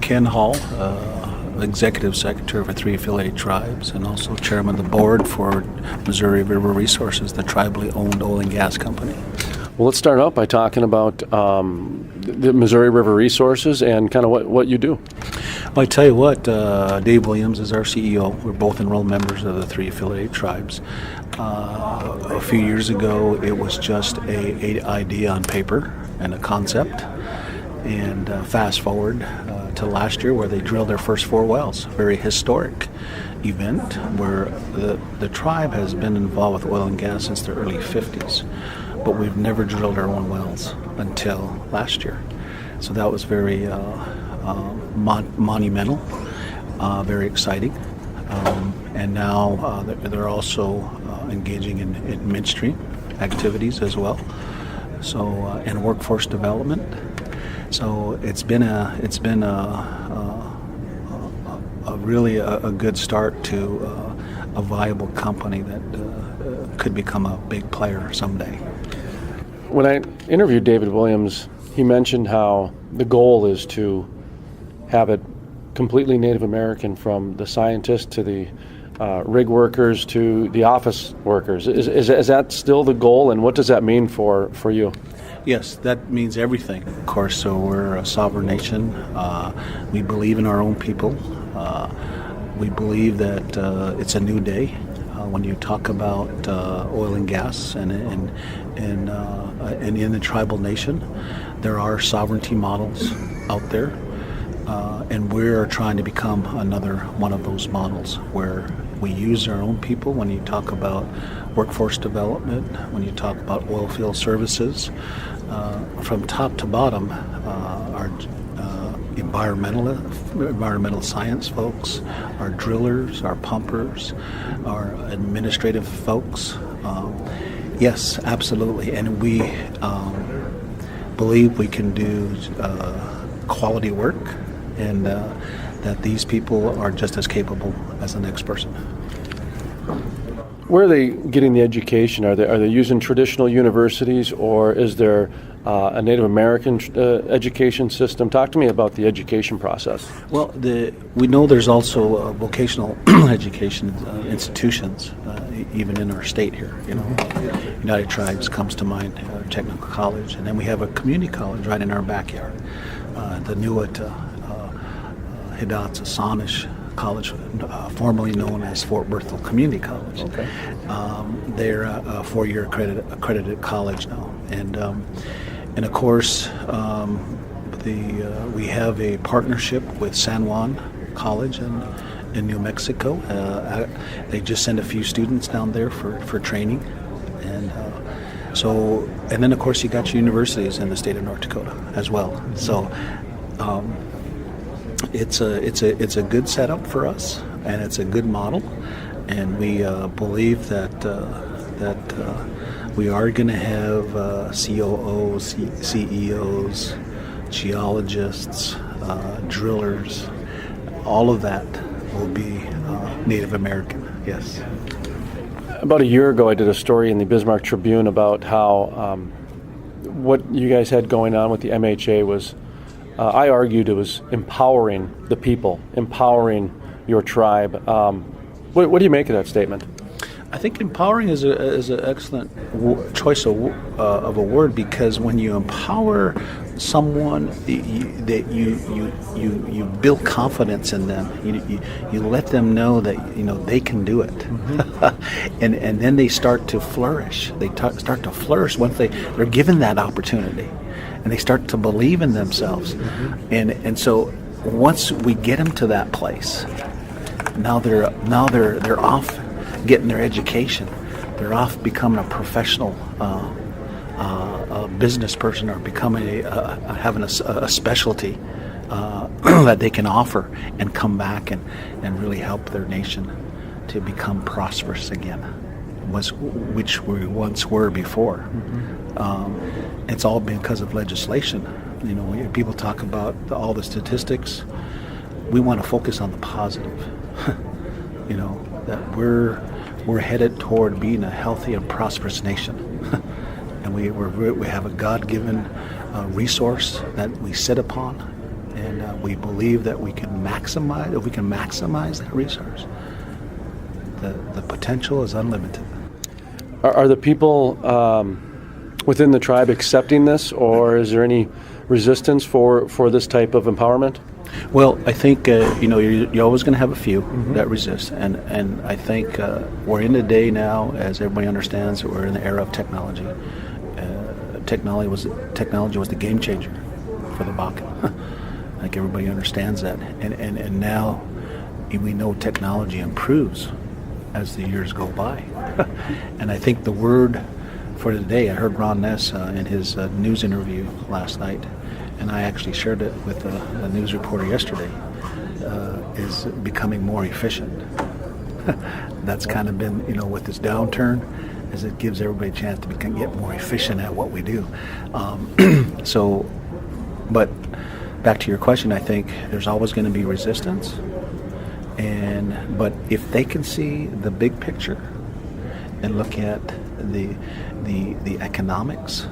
Ken Hall, Executive Secretary for 3 affiliated tribes and also Chairman of the Board for Missouri River Resources, the tribally owned oil and gas company. Well, let's start out by talking about the Missouri River Resources and kind of what you do. Well, I tell you what, Dave Williams is our CEO. We're both enrolled members of the 3 affiliated tribes. A few years ago, it was just an idea on paper and a concept. And fast forward to last year where they drilled their first 4 wells. Very historic event where the tribe has been involved with oil and gas since the early 50s. But we've never drilled our own wells until last year. So that was very monumental, very exciting. And now they're also engaging in midstream activities as well. So and workforce development. So it's been a really a good start to a viable company that could become a big player someday. When I interviewed David Williams, he mentioned how the goal is to have it completely Native American, from the scientists to the rig workers to the office workers. Is that still the goal, and what does that mean for you? Yes, that means everything, of course. So we're a sovereign nation. We believe in our own people. We believe that it's a new day. When you talk about oil and gas and in the tribal nation, there are sovereignty models out there, and we're trying to become another one of those models where we use our own people. When you talk about workforce development, when you talk about oil field services, from top to bottom, our environmental science folks, our drillers, our pumpers, our administrative folks. Yes, absolutely. And we believe we can do quality work, and that these people are just as capable as the next person. Where are they getting the education? Are they using traditional universities, or is there a Native American education system? Talk to me about the education process. Well, we know there's also vocational education institutions, even in our state here. You know, United Tribes comes to mind, Technical College, and then we have a community college right in our backyard, the Nuit Hidatsa Sanish College, formerly known as Fort Berthold Community College. Okay. They're a 4-year accredited college now, and of course we have a partnership with San Juan College in New Mexico. They just send a few students down there for training, and then of course you got your universities in the state of North Dakota as well. Mm-hmm. So. It's a good setup for us, and it's a good model, and we believe that we are going to have COOs, CEOs, geologists, drillers. All of that will be Native American. Yes. About a year ago, I did a story in the Bismarck Tribune about how what you guys had going on with the MHA was. I argued it was empowering the people, empowering your tribe. What do you make of that statement? I think empowering is an excellent choice of a word, because when you empower someone, you build confidence in them. You let them know that they can do it, mm-hmm. and then they start to flourish. They start to flourish once they're given that opportunity. And they start to believe in themselves, mm-hmm. and so once we get them to that place, now they're off getting their education. They're off becoming a professional a business person, or becoming having a specialty that they can offer and come back and really help their nation to become prosperous again, which we once were before. Mm-hmm. It's all because of legislation. People talk about all the statistics. We want to focus on the positive. That we're headed toward being a healthy and prosperous nation, and we have a God-given resource that we sit upon, and we believe that we can maximize, if we can maximize that resource, the potential is unlimited. Are the people within the tribe accepting this, or is there any resistance for this type of empowerment? Well, I think you're always going to have a few that resist, and I think we're in a day now, as everybody understands, that we're in the era of technology. Technology was the game changer for the Bakken. I think everybody understands that, and now we know technology improves as the years go by. And I think the word for today, I heard Ron Ness in his news interview last night, and I actually shared it with a news reporter yesterday, is becoming more efficient. That's kind of been, with this downturn, as it gives everybody a chance to get more efficient at what we do. But back to your question, I think there's always going to be resistance, but if they can see the big picture and look at the economics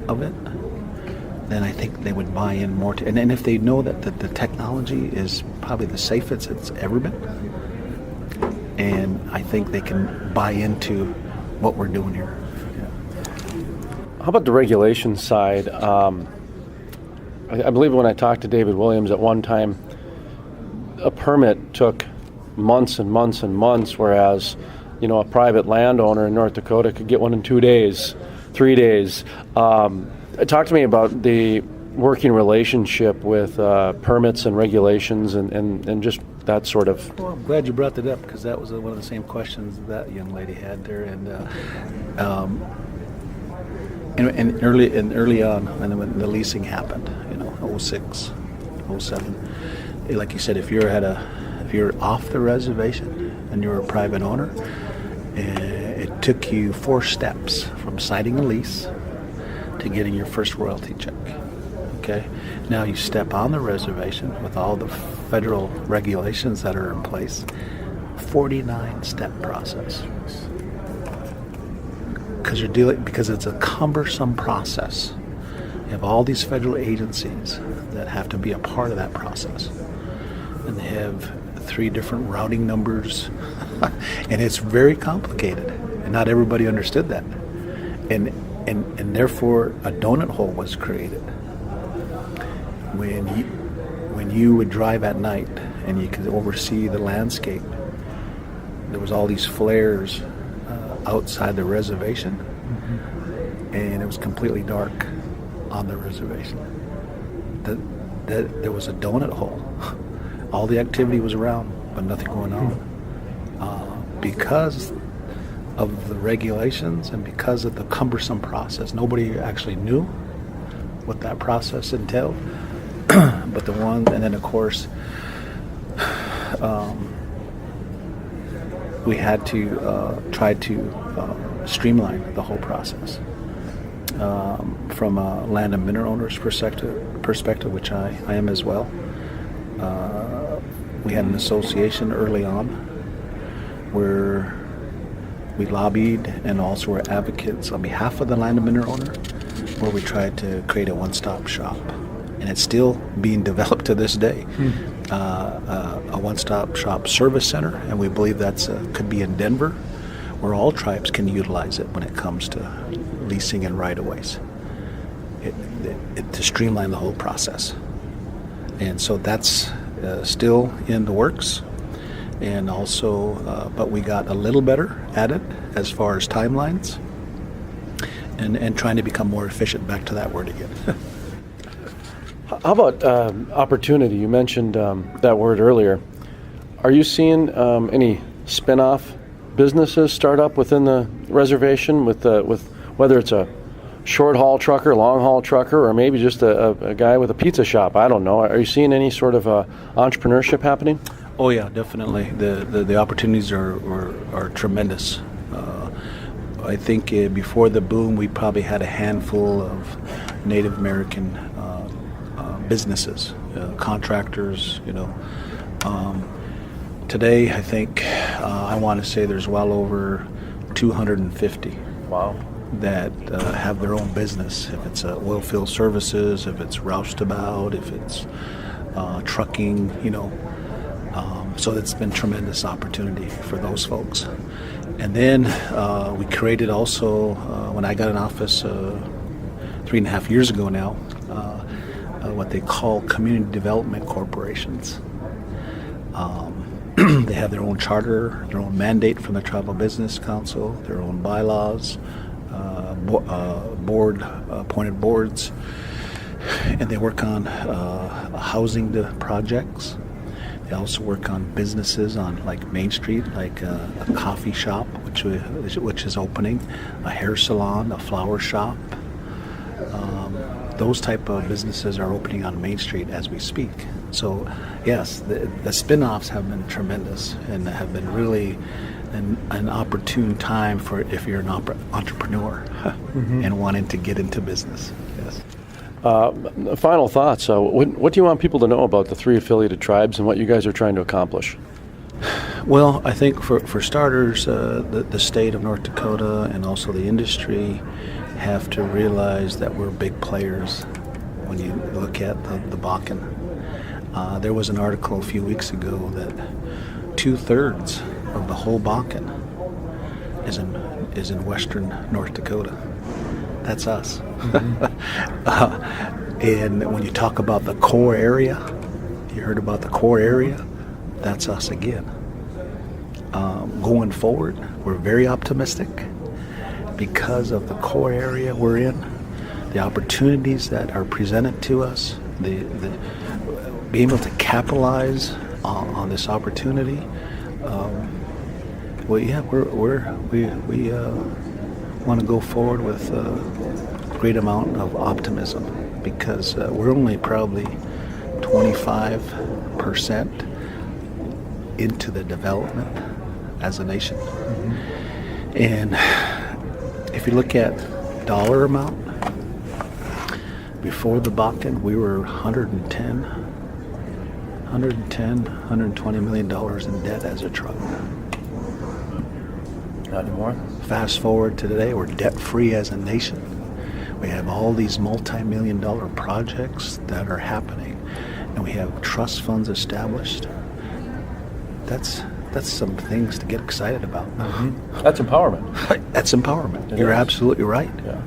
of it, then I think they would buy in more. And if they know that the technology is probably the safest it's ever been, and I think they can buy into what we're doing here. How about the regulation side? I believe when I talked to David Williams at one time, a permit took months and months and months, whereas a private landowner in North Dakota could get one in 2 days, 3 days. Talk to me about the working relationship with permits and regulations and just that sort of. Well, I'm glad you brought that up, because that was one of the same questions that young lady had there. And early on, when the leasing happened, 06, 07, like you said, if you're off the reservation and you're a private owner, it took you 4 steps from signing a lease to getting your first royalty check. Okay, now you step on the reservation with all the federal regulations that are in place. 49-step process. Because it's a cumbersome process. You have all these federal agencies that have to be a part of that process, and they have 3 different routing numbers, and it's very complicated. And not everybody understood that, and therefore a donut hole was created. When you would drive at night and you could oversee the landscape, there was all these flares outside the reservation, and it was completely dark on the reservation. That there was a donut hole. All the activity was around, but nothing going on, because of the regulations and because of the cumbersome process. Nobody actually knew what that process entailed. But and then of course, we had to try to streamline the whole process from a land and mineral owner's perspective, which I am as well. We had an association early on where we lobbied and also were advocates on behalf of the land and mineral owner, where we tried to create a one-stop shop. And it's still being developed to this day. A one-stop shop service center, and we believe that's could be in Denver, where all tribes can utilize it when it comes to leasing and right-of-ways, to streamline the whole process. And so that's still in the works. And also, but we got a little better at it as far as timelines, and trying to become more efficient. Back to that word again. How about opportunity? You mentioned that word earlier. Are you seeing any spin-off businesses start up within the reservation with whether it's a short-haul trucker, long-haul trucker, or maybe just a guy with a pizza shop? I don't know. Are you seeing any sort of entrepreneurship happening? Oh yeah, definitely. The opportunities are tremendous. I think before the boom, we probably had a handful of Native American businesses, contractors. Today, I think I want to say there's well over 250. Wow. That have their own business. If it's oil field services, if it's roustabout, if it's trucking, so it's been tremendous opportunity for those folks. And then we created also, when I got in office 3.5 years ago now, what they call community development corporations. They have their own charter, their own mandate from the Tribal Business Council, their own bylaws, appointed boards, and they work on housing projects. They also work on businesses on like Main Street, like a coffee shop, which is opening, a hair salon, a flower shop. Those type of businesses are opening on Main Street as we speak. So, yes, the spinoffs have been tremendous and have been really an opportune time for if you're an entrepreneur and wanting to get into business. Yes. Final thoughts. What do you want people to know about the 3 affiliated tribes and what you guys are trying to accomplish? Well, I think for starters, the state of North Dakota and also the industry have to realize that we're big players when you look at the Bakken. There was an article a few weeks ago that 2/3 of the whole Bakken is in western North Dakota. That's us. And when you talk about the core area, you heard about the core area, that's us again. Going forward, we're very optimistic because of the core area we're in, the opportunities that are presented to us, the being able to capitalize on this opportunity. We want to go forward with a great amount of optimism because we're only probably 25% into the development as a nation. And if you look at dollar amount, before the Bakken, we were $120 million in debt as a tribe. Not anymore. Fast forward to today, we're debt-free as a nation. We have all these multi-million-dollar projects that are happening, and we have trust funds established. That's some things to get excited about. That's empowerment. That's empowerment. You're absolutely right. Yeah.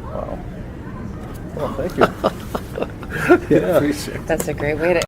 Wow. Well, thank you. Yeah. That's a great way to